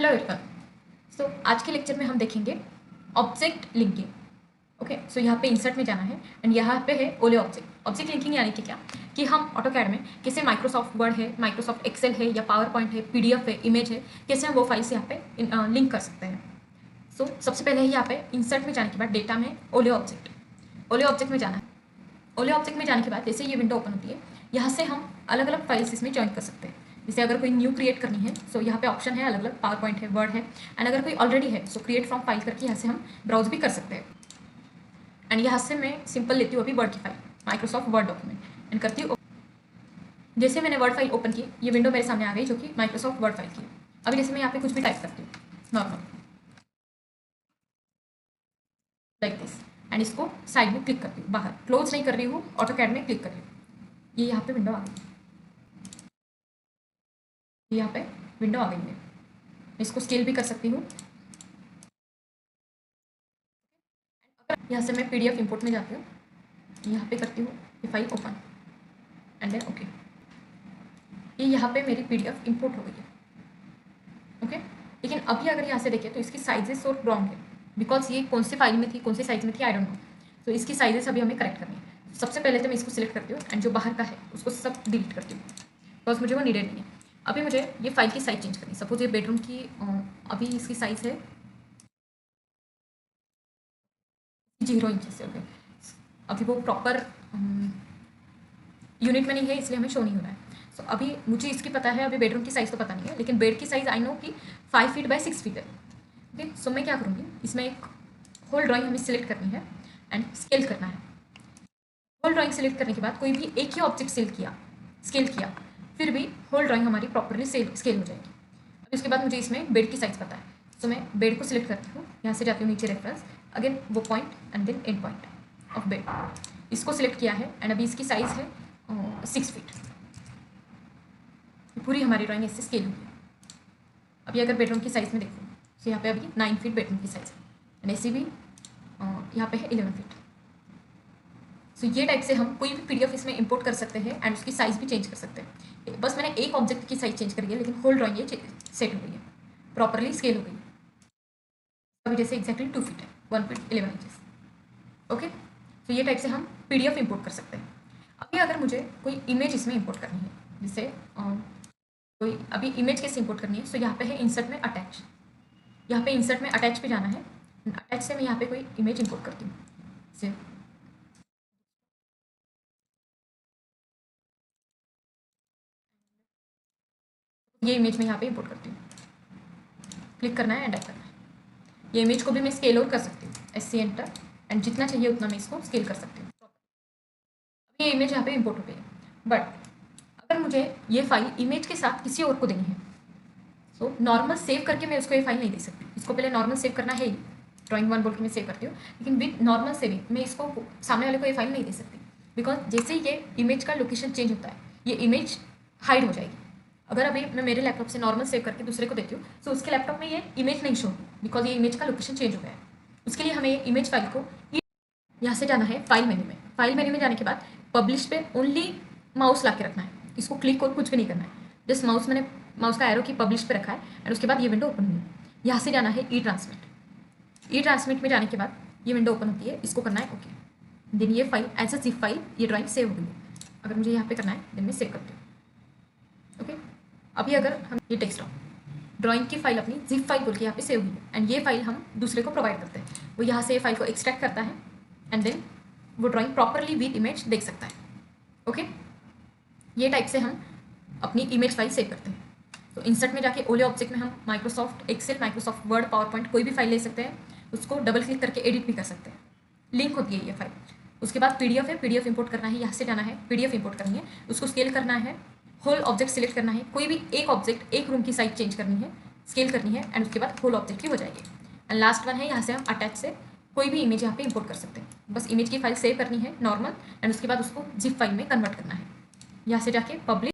Hello everyone. सो आज के lecture में हम देखेंगे ऑब्जेक्ट लिंकिंग। ओके, सो यहाँ पे इंसर्ट में जाना है एंड यहाँ पे है ओले ऑब्जेक्ट। ऑब्जेक्ट लिंकिंग यानी कि क्या, कि हम ऑटोकैड में कैसे माइक्रोसॉफ्ट वर्ड है, माइक्रोसॉफ्ट एक्सेल है या पावर पॉइंट है, पीडीएफ है, इमेज है, कैसे हम वो फाइल्स यहाँ पे लिंक कर सकते हैं। सो सबसे पहले ही यहाँ पे इंसर्ट में जाने के बाद डेटा में ओले ऑब्जेक्ट में जाना है। ओले ऑब्जेक्ट में जाने के बाद जैसे ये विंडो ओपन होती है, यहाँ से हम अलग अलग फाइल्स इसमें ज्वाइन कर सकते हैं। जैसे अगर कोई न्यू क्रिएट करनी है सो यहाँ पे ऑप्शन है, अलग अलग पावर पॉइंट है, वर्ड है, एंड अगर कोई ऑलरेडी है सो क्रिएट फ्रॉम फाइल करके यहाँ से हम ब्राउज भी कर सकते हैं। एंड यहाँ से मैं सिंपल लेती हूँ अभी वर्ड की file, Microsoft word document, and करती हूँ। जैसे मैंने वर्ड फाइल ओपन की, ये विंडो मेरे सामने आ गई जो कि माइक्रोसॉफ्ट वर्ड फाइल की है। अभी जैसे मैं यहाँ पे कुछ भी टाइप करती हूँ नॉर्मल लाइक दिस, एंड इसको साइड में क्लिक करती हूँ, बाहर क्लोज नहीं कर रही हूँ, ऑटोकैड में क्लिक कर रही हूँ। ये यहाँ पे विंडो आ गई, यहाँ पे विंडो आ गई है। इसको स्केल भी कर सकती हूँ। यहाँ से मैं पीडीएफ इंपोर्ट में जाती हूँ, यहाँ पे करती हूँ ये file open and then okay. ये यहाँ पे मेरी पीडीएफ इंपोर्ट हो गई है। ओके, लेकिन अभी अगर यहाँ से देखें तो इसकी साइजेस और रॉन्ग है, बिकॉज ये कौन सी फाइल में थी, कौन सी साइज में थी, आई डोंट नो। तो इसकी साइजेस अभी हमें करेक्ट करनी है। सबसे पहले तो मैं इसको सिलेक्ट करती हूँ एंड जो बाहर का है उसको सब डिलीट करती हूँ, बिकॉज मुझे वो नीडेड नहीं है। अभी मुझे ये फाइल की साइज चेंज करनी है। सपोज ये बेडरूम की अभी इसकी साइज है 0 इंच से। ओके, अभी वो प्रॉपर यूनिट में नहीं है, इसलिए हमें शो नहीं हो रहा है। सो अभी मुझे इसकी पता है, अभी बेडरूम की साइज़ तो पता नहीं है, लेकिन बेड की साइज़ आई नो कि 5 फीट बाय 6 फीट है। ओके, सो मैं क्या करूँगी, इसमें एक होल ड्राइंग हमें सिलेक्ट करनी है एंड स्केल करना है। होल ड्राइंग सिलेक्ट करने के बाद कोई भी एक ही ऑब्जेक्ट स्केल किया, फिर भी होल ड्राइंग हमारी प्रॉपरली स्केल हो जाएगी। अभी उसके बाद मुझे इसमें बेड की साइज़ पता है, सो मैं बेड को सिलेक्ट करती हूँ, यहाँ से जाती हूँ नीचे रेफरेंस, अगेन वो point and then end point of bed, इसको सिलेक्ट किया है एंड अभी इसकी साइज़ है 6 फीट। पूरी हमारी ड्राइंग इससे स्केल हुई है। अभी अगर बेडरूम की साइज़ में देखूँ तो यहाँ पे अभी 9 फीट बेडरूम की साइज़ है एंड ऐसी भी यहाँ पे है 11 फीट। सो ये टाइप से हम कोई भी पीडीएफ इसमें इंपोर्ट कर सकते हैं एंड उसकी साइज़ भी चेंज कर सकते हैं। बस मैंने एक ऑब्जेक्ट की साइज़ चेंज करी है, लेकिन होल ड्राइंग ये सेट हो गई है, प्रॉपरली स्केल हो गई है। अभी जैसे एक्जैक्टली 2 फीट है, 1 फीट 11 इंचेस। ओके, तो ये टाइप से हम पीडीएफ इंपोर्ट कर सकते हैं। अभी अगर मुझे कोई इमेज इसमें इंपोर्ट करनी है, जैसे कोई अभी इमेज कैसे इंपोर्ट करनी है, सो यहाँ पे है इंसर्ट में अटैच, यहाँ पे इंसर्ट में अटैच पे जाना है। अटैच से मैं यहाँ पे कोई इमेज इंपोर्ट करती हूँ, जैसे ये इमेज में यहाँ पे इंपोर्ट करती हूँ, क्लिक करना है एंड टाइप करना है। ये इमेज को भी मैं स्केल और कर सकती हूँ, SC एंटर, एंड जितना चाहिए उतना मैं इसको स्केल कर सकती हूँ। अभी ये इमेज यहाँ पे इंपोर्ट हो गई है, बट अगर मुझे ये फाइल इमेज के साथ किसी और को देनी है, सो नॉर्मल सेव करके मैं उसको ये फाइल नहीं दे सकती। इसको पहले नॉर्मल सेव करना है ही, ड्राइंग 1 बोल के मैं सेव करती हूँ, लेकिन विद नॉर्मल सेविंग मैं इसको सामने वाले को ये फाइल नहीं दे सकती, बिकॉज जैसे ही ये इमेज का लोकेशन चेंज होता है ये इमेज हाइड हो जाएगी। अगर अभी मैं मेरे लैपटॉप से नॉर्मल सेव करके दूसरे को देती हूँ, सो उसके लैपटॉप में ये इमेज नहीं शो होगी, बिकॉज ये इमेज का लोकेशन चेंज हो गया है। उसके लिए हमें ये इमेज फाइल को यहाँ से जाना है फाइल मेन्यू में। फाइल मेन्यू में जाने के बाद पब्लिश पे ओनली माउस ला के रखना है, इसको क्लिक और कुछ भी नहीं करना है। जस्ट मैंने माउस का एरो की पब्लिश पे रखा है एंड उसके बाद ये विंडो ओपन हुई है। यहाँ से जाना है ई ट्रांसमिट में जाने के बाद ये विंडो ओपन होती है, इसको करना है ओके। देन ये file as a zip file, ये ड्राइंग सेव हो गई है। अगर मुझे यहाँ पे करना है देन मैं सेव करती हूँ। ओके, अभी अगर हम ये टेक्स्ट ड्राइंग की फाइल अपनी जिप फाइल बोल के यहाँ पे सेव हुई है एंड ये फाइल हम दूसरे को प्रोवाइड करते हैं, वो यहाँ से ये फाइल को एक्सट्रैक्ट करता है एंड देन वो ड्राइंग प्रॉपरली विद इमेज देख सकता है। ओके, ये टाइप से हम अपनी इमेज फाइल सेव करते हैं। तो इंसर्ट में जाके ओले ऑब्जेक्ट में हम Microsoft Excel, Microsoft Word, PowerPoint कोई भी फाइल ले सकते हैं, उसको डबल क्लिक करके एडिट भी कर सकते हैं, लिंक होती है ये फाइल। उसके बाद पीडीएफ है, पीडीएफ इंपोर्ट करना है, यहाँ से जाना है पीडीएफ इंपोर्ट करनी है, उसको स्केल करना है, होल ऑब्जेक्ट सिलेक्ट करना है, कोई भी एक ऑब्जेक्ट एक रूम की साइज चेंज करनी है, स्केल करनी है एंड उसके बाद होल ऑब्जेक्ट की हो जाएगी। एंड लास्ट वन है, यहाँ से हम अटैच से कोई भी इमेज यहाँ पे इंपोर्ट कर सकते हैं। बस इमेज की फाइल सेव करनी है नॉर्मल एंड उसके बाद उसको जिप फाइल में कन्वर्ट करना है, यहाँ से जाके पब्लिश